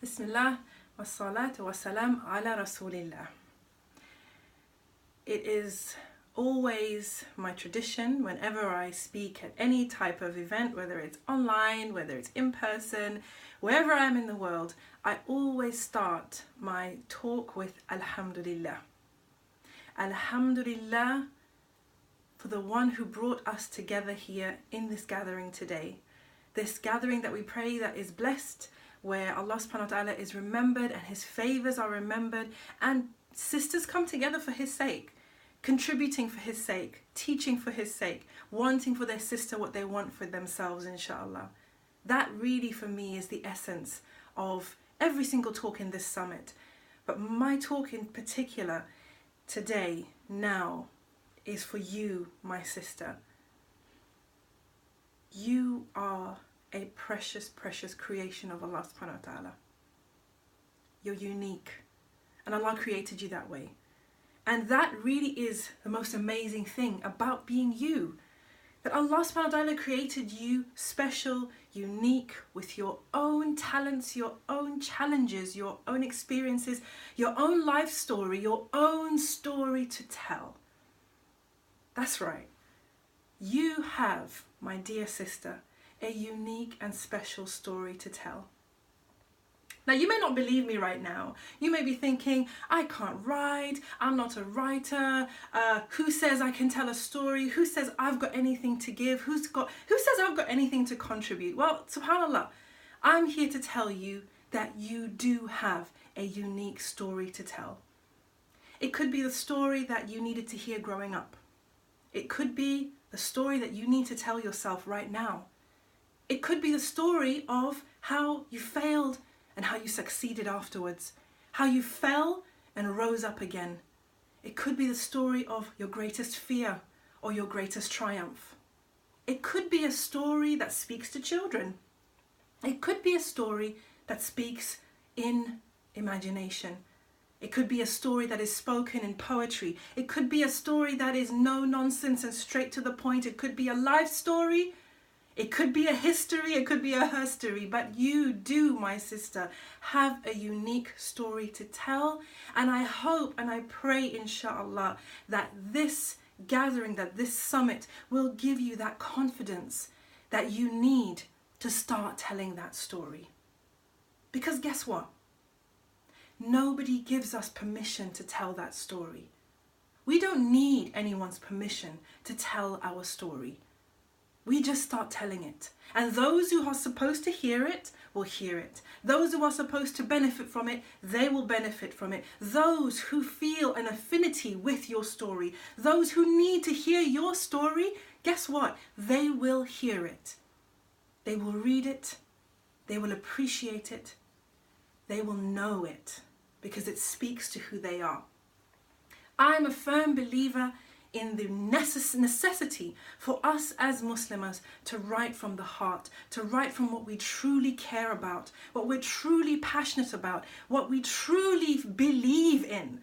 Bismillah, wassalatu wassalam ala rasulillah. It is always my tradition whenever I speak at any type of event, whether it's online, whether it's in person, wherever I am in the world, I always start my talk with Alhamdulillah. Alhamdulillah for the one who brought us together here in this gathering today. This gathering that we pray that is blessed, where Allah subhanahu wa ta'ala is remembered and his favors are remembered, and sisters come together for his sake, contributing for his sake, teaching for his sake, wanting for their sister what they want for themselves, inshallah. That really for me is the essence of every single talk in this summit. But my talk in particular today, now, is for you, my sister. You are a precious, precious creation of Allah subhanahu wa ta'ala. You're unique, and Allah created you that way. And that really is the most amazing thing about being you. That Allah subhanahu wa ta'ala created you special, unique, with your own talents, your own challenges, your own experiences, your own life story, your own story to tell. That's right. You have, my dear sister, a unique and special story to tell. Now, you may not believe me right now. You may be thinking, I can't write, I'm not a writer, who says I can tell a story, who says I've got anything to give, who says I've got anything to contribute? Well, subhanAllah, I'm here to tell you that you do have a unique story to tell. It could be the story that you needed to hear growing up. It could be the story that you need to tell yourself right now. It could be the story of how you failed and how you succeeded afterwards, how you fell and rose up again. It could be the story of your greatest fear or your greatest triumph. It could be a story that speaks to children. It could be a story that speaks in imagination. It could be a story that is spoken in poetry. It could be a story that is no nonsense and straight to the point. It could be a life story. It could be a history, it could be a herstory, but you do, my sister, have a unique story to tell. And I hope and I pray, inshallah, that this gathering, that this summit will give you that confidence that you need to start telling that story. Because guess what? Nobody gives us permission to tell that story. We don't need anyone's permission to tell our story. We just start telling it. And those who are supposed to hear it will hear it. Those who are supposed to benefit from it, they will benefit from it. Those who feel an affinity with your story, those who need to hear your story, guess what? They will hear it. They will read it. They will appreciate it. They will know it because it speaks to who they are. I'm a firm believer in the necessity for us as Muslims to write from the heart, to write from what we truly care about, what we're truly passionate about, what we truly believe in.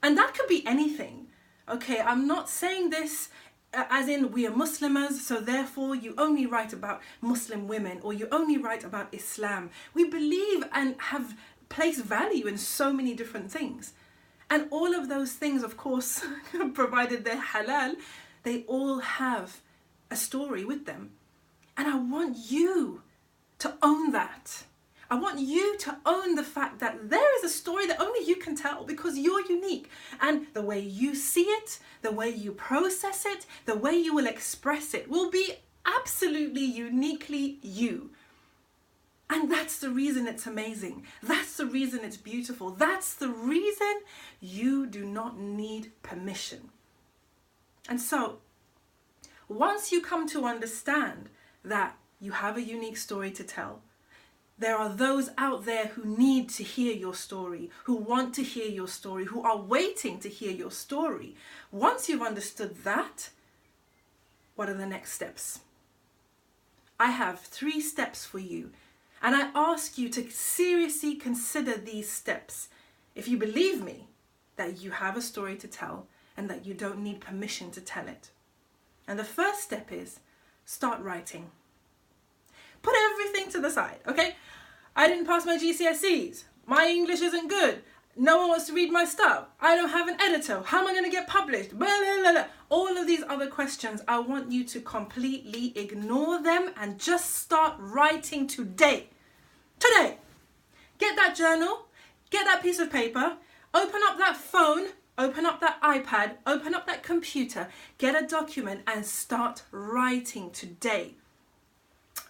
And that could be anything. Okay, I'm not saying this as in we are Muslims, so therefore you only write about Muslim women or you only write about Islam. We believe and have placed value in so many different things. And all of those things, of course, provided they're halal, they all have a story with them. And I want you to own that. I want you to own the fact that there is a story that only you can tell because you're unique. And the way you see it, the way you process it, the way you will express it will be absolutely uniquely you. And that's the reason it's amazing. That's the reason it's beautiful. That's the reason you do not need permission. And so, once you come to understand that you have a unique story to tell, there are those out there who need to hear your story, who want to hear your story, who are waiting to hear your story. Once you've understood that, what are the next steps? I have 3 steps for you. And I ask you to seriously consider these steps. If you believe me that you have a story to tell and that you don't need permission to tell it. And the first step is start writing. Put everything to the side, okay? I didn't pass my GCSEs. My English isn't good. No one wants to read my stuff. I don't have an editor. How am I going to get published? Blah, blah, blah, blah. All of these other questions, I want you to completely ignore them and just start writing today. Today. Get that journal, get that piece of paper, open up that phone, open up that iPad, open up that computer, get a document and start writing today.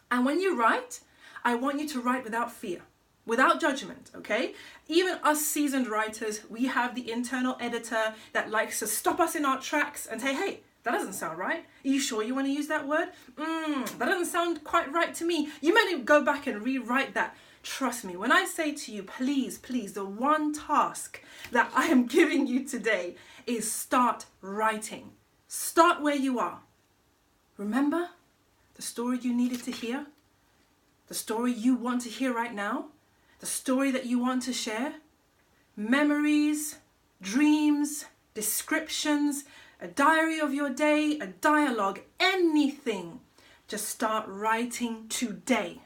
And when you write, I want you to write without fear, without judgment, okay? Even us seasoned writers, we have the internal editor that likes to stop us in our tracks and say, hey, that doesn't sound right. Are you sure you want to use that word? That doesn't sound quite right to me. You may go back and rewrite that. Trust me, when I say to you, please, the one task that I am giving you today is start writing. Start where you are. Remember the story you needed to hear? The story you want to hear right now? The story that you want to share? Memories, dreams, descriptions, a diary of your day, a dialogue, anything. Just start writing today.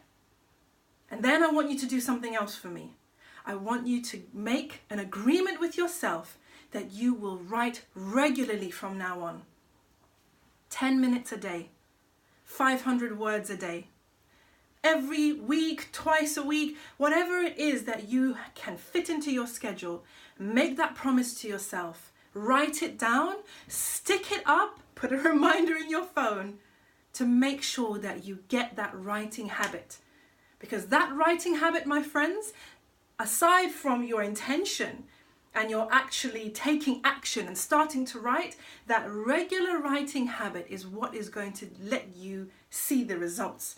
And then I want you to do something else for me. I want you to make an agreement with yourself that you will write regularly from now on. 10 minutes a day, 500 words a day. Every week, twice a week, whatever it is that you can fit into your schedule, make that promise to yourself. Write it down, stick it up, put a reminder in your phone to make sure that you get that writing habit. Because that writing habit, my friends, aside from your intention and you're actually taking action and starting to write, that regular writing habit is what is going to let you see the results.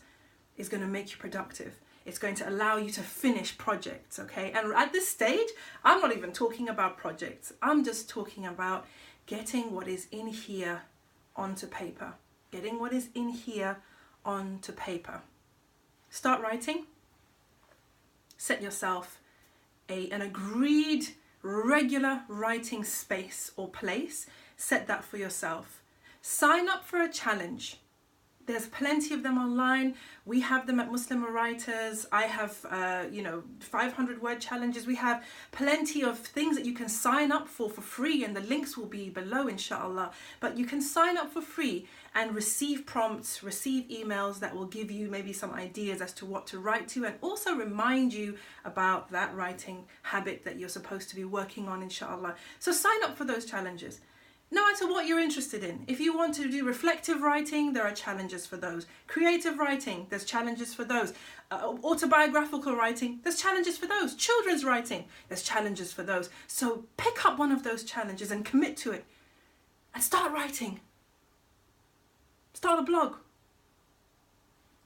It's going to make you productive. It's going to allow you to finish projects, okay? And at this stage, I'm not even talking about projects. I'm just talking about getting what is in here onto paper. Getting what is in here onto paper. Start writing. Set yourself an agreed regular writing space or place. Set that for yourself. Sign up for a challenge. There's plenty of them online. We have them at Muslimah Writers. I have, 500 word challenges. We have plenty of things that you can sign up for free, and the links will be below, inshallah. But you can sign up for free and receive prompts, receive emails that will give you maybe some ideas as to what to write to, and also remind you about that writing habit that you're supposed to be working on, inshallah. So sign up for those challenges. No matter what you're interested in. If you want to do reflective writing, there are challenges for those. Creative writing, there's challenges for those. Autobiographical writing, there's challenges for those. Children's writing, there's challenges for those. So pick up one of those challenges and commit to it. And start writing. Start a blog.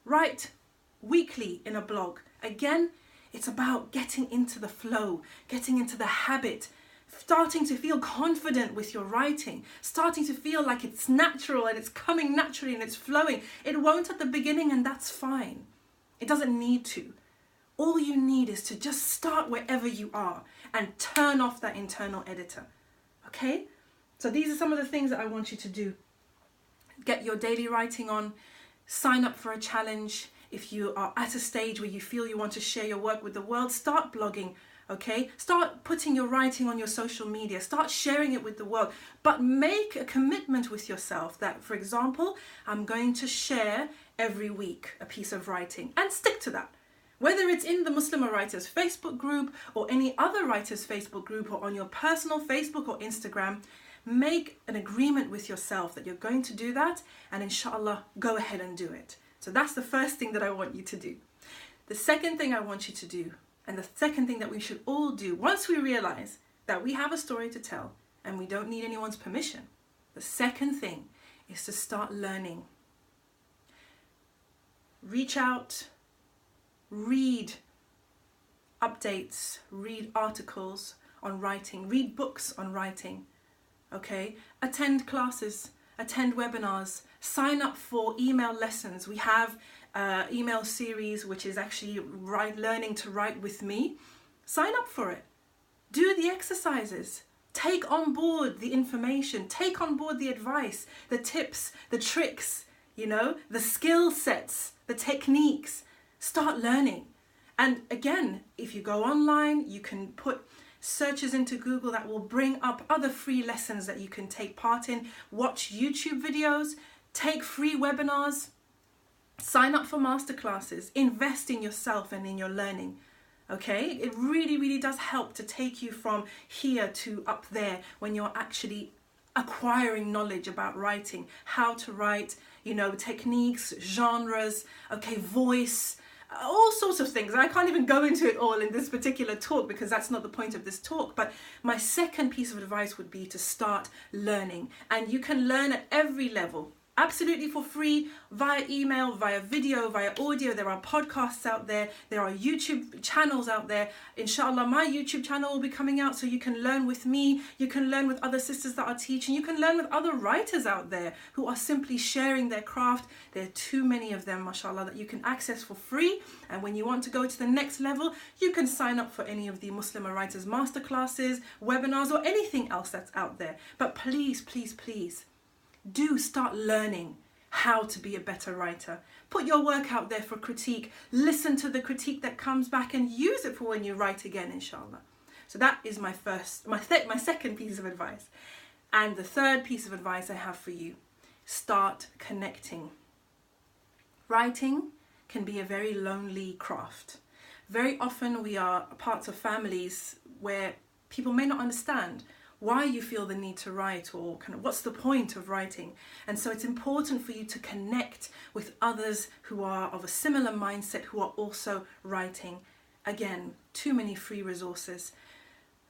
Write weekly in a blog. Again, it's about getting into the flow, getting into the habit, starting to feel confident with your writing, starting to feel like it's natural and it's coming naturally and it's flowing. It won't at the beginning, and that's fine. It doesn't need to. All you need is to just start wherever you are and turn off that internal editor. Okay? So these are some of the things that I want you to do. Get your daily writing on. Sign up for a challenge. If you are at a stage where you feel you want to share your work with the world, start blogging. Okay, start putting your writing on your social media, start sharing it with the world, but make a commitment with yourself that, for example, I'm going to share every week a piece of writing, and stick to that. Whether it's in the Muslimah Writers Facebook group or any other writers Facebook group or on your personal Facebook or Instagram, make an agreement with yourself that you're going to do that, and inshallah, go ahead and do it. So that's the first thing that I want you to do. The second thing I want you to do, and the second thing that we should all do once we realize that we have a story to tell and we don't need anyone's permission, the second thing is to start learning. Reach out, read updates, read articles on writing, read books on writing, okay? Attend classes, attend webinars, sign up for email lessons. We have email series, which is actually learning to write with me. Sign up for it. Do the exercises. Take on board the information. Take on board the advice, the tips, the tricks, the skill sets, the techniques. Start learning. And again, if you go online, you can put searches into Google that will bring up other free lessons that you can take part in, watch YouTube videos, take free webinars, sign up for masterclasses, invest in yourself and in your learning. Okay, it really, really does help to take you from here to up there when you're actually acquiring knowledge about writing, how to write, you know, techniques, genres, okay, voice, all sorts of things. I can't even go into it all in this particular talk because that's not the point of this talk. But my second piece of advice would be to start learning. And you can learn at every level, absolutely for free, via email, via video, via audio. There are podcasts out there. There are YouTube channels out there. Inshallah, my YouTube channel will be coming out so you can learn with me. You can learn with other sisters that are teaching. You can learn with other writers out there who are simply sharing their craft. There are too many of them, mashallah, that you can access for free. And when you want to go to the next level, you can sign up for any of the Muslimah Writers masterclasses, webinars, or anything else that's out there. But please, please, please, do start learning how to be a better writer. Put your work out there for critique. Listen to the critique that comes back and use it for when you write again, inshallah. So that is my second piece of advice. And the third piece of advice I have for you, start connecting. Writing can be a very lonely craft. Very often we are parts of families where people may not understand why you feel the need to write, or kind of what's the point of writing. And so it's important for you to connect with others who are of a similar mindset, who are also writing. Again, too many free resources.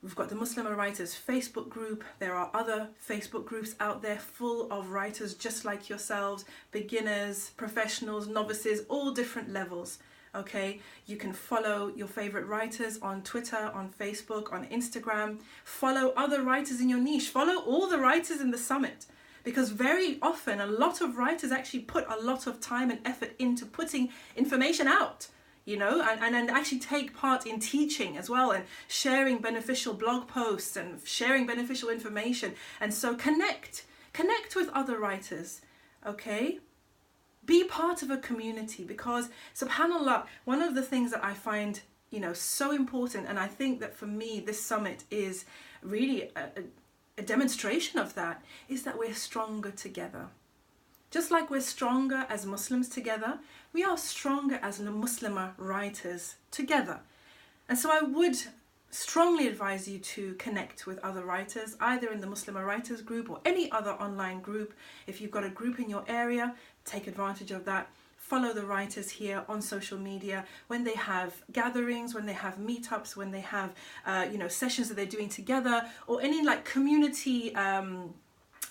We've got the Muslimah Writers Facebook group. There are other Facebook groups out there full of writers just like yourselves, beginners, professionals, novices, all different levels. Okay, you can follow your favorite writers on Twitter, on Facebook, on Instagram. Follow other writers in your niche. Follow all the writers in the summit, because very often a lot of writers actually put a lot of time and effort into putting information out, you know, and actually take part in teaching as well, and sharing beneficial blog posts and sharing beneficial information. And so connect with other writers, okay? Be part of a community, because subhanallah, one of the things that I find, you know, so important, and I think that for me this summit is really a demonstration of that, is that we're stronger together. Just like we're stronger as Muslims together, we are stronger as Muslimah writers together. And so I would strongly advise you to connect with other writers, either in the Muslimah Writers group or any other online group. If you've got a group in your area, take advantage of that. Follow the writers here on social media when they have gatherings, when they have meetups, when they have sessions that they're doing together, or any like community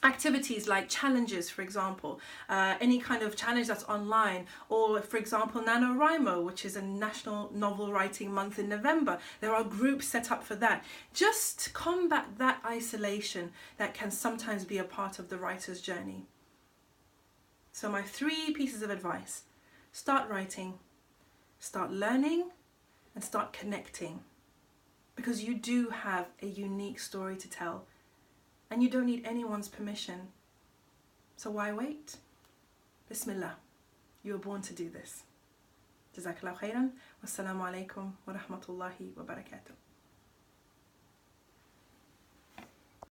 activities like challenges, for example, any kind of challenge that's online, or for example NaNoWriMo, which is a National Novel Writing Month in November. There are groups set up for that. Just combat that isolation that can sometimes be a part of the writer's journey. So my 3 pieces of advice: start writing, start learning, and start connecting, because you do have a unique story to tell. And you don't need anyone's permission. So why wait? Bismillah. You were born to do this. Jazakallah khairan. Wassalamu alaikum wa rahmatullahi wa barakatuh.